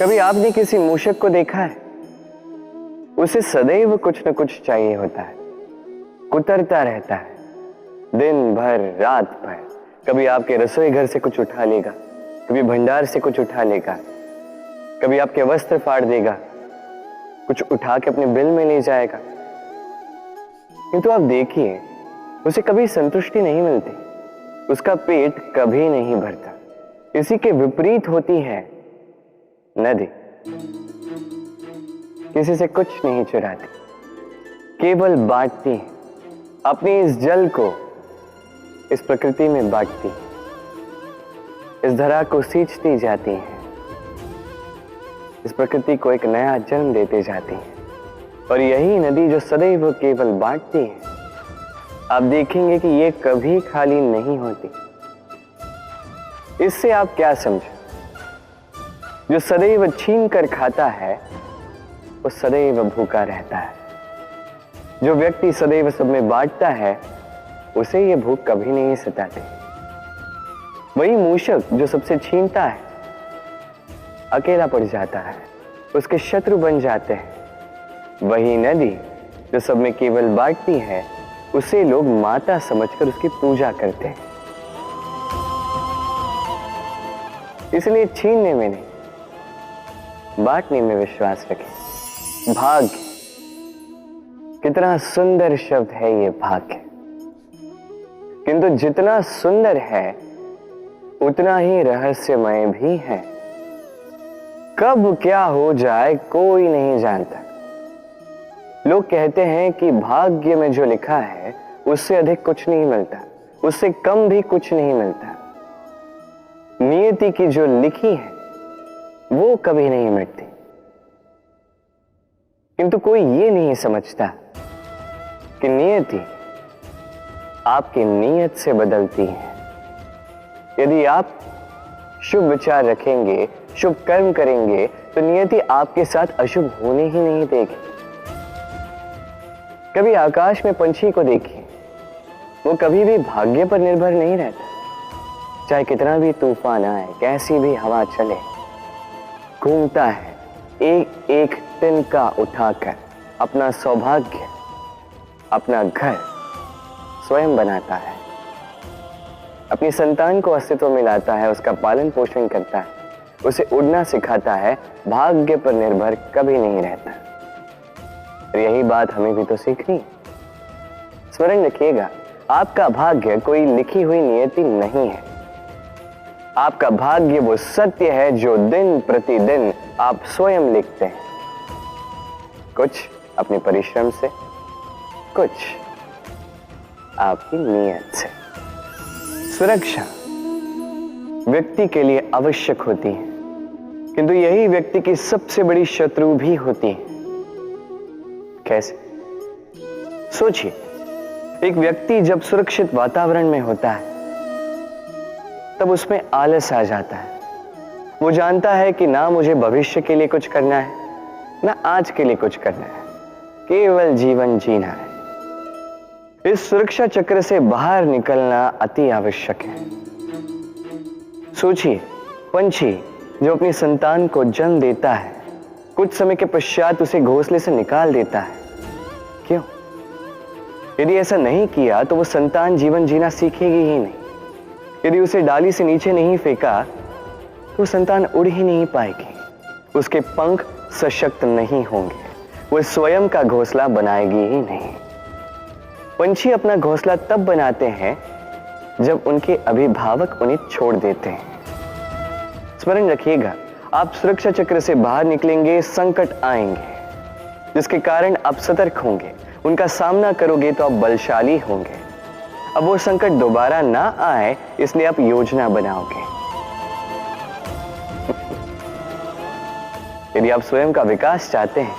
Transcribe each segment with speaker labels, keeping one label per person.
Speaker 1: कभी आपने किसी मूषक को देखा है? उसे सदैव कुछ न कुछ चाहिए होता है, कुतरता रहता है दिन भर रात भर। कभी आपके रसोई घर से कुछ उठा लेगा, कभी भंडार से कुछ उठा लेगा, कभी आपके वस्त्र फाड़ देगा, कुछ उठा के अपने बिल में ले जाएगा। किंतु आप देखिए, उसे कभी संतुष्टि नहीं मिलती, उसका पेट कभी नहीं भरता। इसी के विपरीत होती है नदी। किसी से कुछ नहीं चुराती, केवल बांटती है। अपनी इस जल को इस प्रकृति में बांटती, इस धरा को सींचती जाती है, इस प्रकृति को एक नया जन्म देते जाती है। और यही नदी जो सदैव केवल बांटती है, आप देखेंगे कि ये कभी खाली नहीं होती। इससे आप क्या समझे? जो सदैव छीन कर खाता है वो सदैव भूखा रहता है। जो व्यक्ति सदैव सब में बांटता है उसे ये भूख कभी नहीं सताती। वही मूषक जो सबसे छीनता है अकेला पड़ जाता है, उसके शत्रु बन जाते हैं। वही नदी जो सब में केवल बांटती है, उसे लोग माता समझकर उसकी पूजा करते हैं। इसलिए छीनने में नहीं, बांटने में विश्वास रखें। भाग्य, कितना सुंदर शब्द है ये भाग्य। किंतु जितना सुंदर है उतना ही रहस्यमय भी है। कब क्या हो जाए कोई नहीं जानता। लोग कहते हैं कि भाग्य में जो लिखा है उससे अधिक कुछ नहीं मिलता, उससे कम भी कुछ नहीं मिलता। नियति की जो लिखी है वो कभी नहीं मिटती। किंतु कोई ये नहीं समझता कि नियति आपकी नीयत से बदलती है। यदि आप शुभ विचार रखेंगे, शुभ कर्म करेंगे, तो नियति आपके साथ अशुभ होने ही नहीं देगी। कभी आकाश में पंछी को देखिए, वो कभी भी भाग्य पर निर्भर नहीं रहता। चाहे कितना भी तूफान आए, कैसी भी हवा चले, घूमता है एक एक तिनका उठाकर। अपना सौभाग्य, अपना घर स्वयं बनाता है, अपनी संतान को अस्तित्व में लाता है, उसका पालन पोषण करता है, उसे उड़ना सिखाता है। भाग्य पर निर्भर कभी नहीं रहता। और यही बात हमें भी तो सीखनी। स्मरण रखिएगा, आपका भाग्य कोई लिखी हुई नियति नहीं है। आपका भाग्य वो सत्य है जो दिन प्रतिदिन आप स्वयं लिखते हैं। कुछ अपने परिश्रम से, कुछ आपकी नीयत से। सुरक्षा व्यक्ति के लिए आवश्यक होती है, किंतु यही व्यक्ति की सबसे बड़ी शत्रु भी होती है। कैसे? सोचिए, एक व्यक्ति जब सुरक्षित वातावरण में होता है तब उसमें आलस आ जाता है। वो जानता है कि ना मुझे भविष्य के लिए कुछ करना है, ना आज के लिए कुछ करना है, केवल जीवन जीना है। इस सुरक्षा चक्र से बाहर निकलना अति आवश्यक है। सोचिए, पंछी जो अपनी संतान को जन्म देता है, कुछ समय के पश्चात उसे घोंसले से निकाल देता है। क्यों? यदि ऐसा नहीं किया तो वो संतान जीवन जीना सीखेगी ही नहीं। यदि उसे डाली से नीचे नहीं फेंका तो संतान उड़ ही नहीं पाएगी, उसके पंख सशक्त नहीं होंगे, वो स्वयं का घोंसला बनाएगी ही नहीं। पंछी अपना घोंसला तब बनाते हैं जब उनके अभिभावक उन्हें छोड़ देते हैं। स्मरण रखिएगा, आप सुरक्षा चक्र से बाहर निकलेंगे, संकट आएंगे जिसके कारण आप सतर्क होंगे, उनका सामना करोगे तो आप बलशाली होंगे। अब वो संकट दोबारा ना आए इसलिए आप योजना बनाओगे। यदि आप स्वयं का विकास चाहते हैं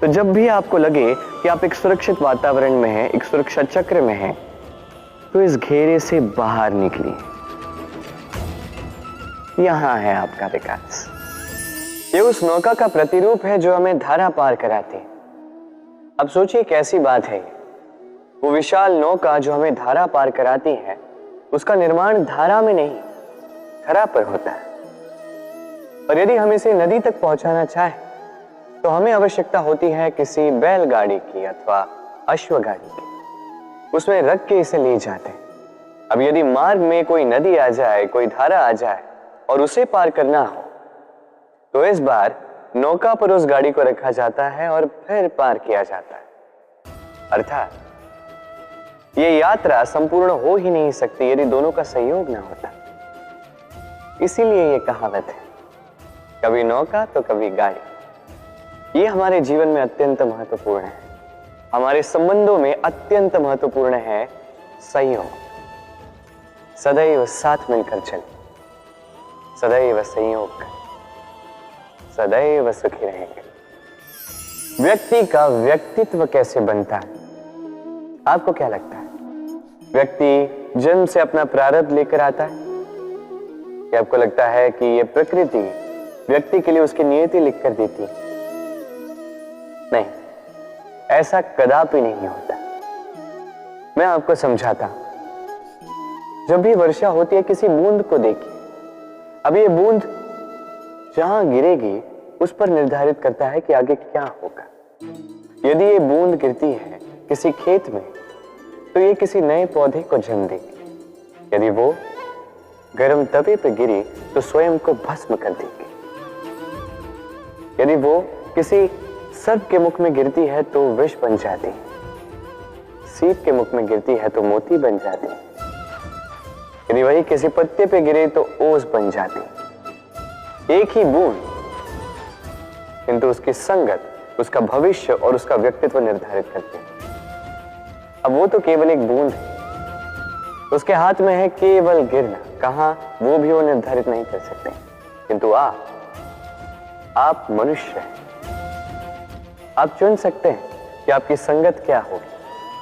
Speaker 1: तो जब भी आपको लगे कि आप एक सुरक्षित वातावरण में हैं, एक सुरक्षा चक्र में हैं, तो इस घेरे से बाहर निकलिए। यहां है आपका विकास। ये उस नौका का प्रतिरूप है जो हमें धारा पार कराती है। अब सोचिए कैसी बात है ये। वो विशाल नौका जो हमें धारा पार कराती है, उसका निर्माण धारा में नहीं, धरा पर होता है। और यदि हम इसे नदी तक पहुंचाना चाहें तो हमें आवश्यकता होती है किसी बैलगाड़ी की अथवा अश्वगाड़ी की। उसमें रख के इसे ले जाते हैं। अब यदि मार्ग में कोई नदी आ जाए, कोई धारा आ जाए और उसे पार करना हो तो इस बार नौका पर उस गाड़ी को रखा जाता है और फिर पार किया जाता है। अर्थात ये यात्रा संपूर्ण हो ही नहीं सकती यदि दोनों का सहयोग ना होता। इसीलिए ये कहावत है, कभी नौका तो कभी गाड़ी। ये हमारे जीवन में अत्यंत महत्वपूर्ण है। हमारे संबंधों में अत्यंत महत्वपूर्ण है सहयोग। सदैव साथ मिलकर चले, सदैव संयोग करें, सदैव सुखी रहेंगे। व्यक्ति का व्यक्तित्व कैसे बनता है, आपको क्या लगता है? व्यक्ति जन्म से अपना प्रारब्ध लेकर आता है या आपको लगता है कि यह प्रकृति व्यक्ति के लिए उसकी नियति लिखकर देती है? नहीं, ऐसा कदापि नहीं होता। मैं आपको समझाता हूं। जब भी वर्षा होती है, किसी बूंद को देखिए। अब ये बूंद जहां गिरेगी उस पर निर्धारित करता है कि आगे क्या होगा। यदि ये बूंद गिरती है किसी खेत में तो ये किसी नए पौधे को जन्म देगी। यदि वो गर्म तवे पर गिरी तो स्वयं को भस्म कर देगी। यदि वो किसी सर्प के मुख में गिरती है तो विष बन जाती है। सीप के मुख में गिरती है तो मोती बन जाती है। यदि वही किसी पत्ते पे गिरे तो ओस बन जाती है। एक ही बूंद, किंतु उसकी संगत उसका भविष्य और उसका व्यक्तित्व निर्धारित करती है। अब वो तो केवल एक बूंद है, उसके हाथ में है केवल गिरना। कहां वो भी वो निर्धारित नहीं कर सकते। किंतु आप मनुष्य हैं। आप चुन सकते हैं कि आपकी संगत क्या होगी,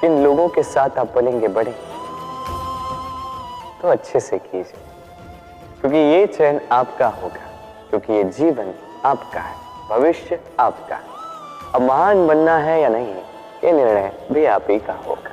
Speaker 1: किन लोगों के साथ आप पलेंगे बढ़ेंगे। तो अच्छे से कीजिए, क्योंकि ये चयन आपका होगा, क्योंकि ये जीवन आपका है, भविष्य आपका है। अब महान बनना है या नहीं, ये निर्णय भी आप ही का होगा।